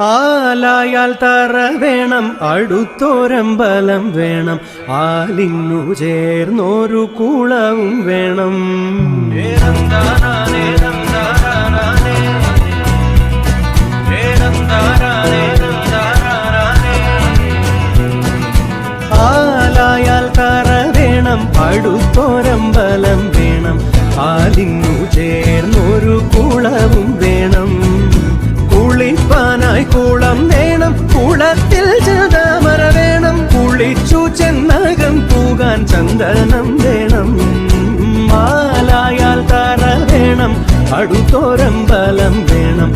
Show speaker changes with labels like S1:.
S1: ആലായാൽ തറ വേണം, അടുത്തോരമ്പലം വേണം, ആലിന്നു ചേർന്നൊരു കുളവും വേണം. ആലായാൽ തറ വേണം, അടുത്തോരമ്പലം വേണം, ആലിന്നു ചേർന്നൊരു കുളവും വേണം. കുളിപ്പാനായി കുളം വേണം, കുളത്തിൽ ചന്ദമര വേണം, കുളിച്ചു ചെന്നകം പൂകാൻ ചന്ദനം വേണം. ആലായാൽ തറ വേണം, അടുത്തോരമ്പലം വേണം,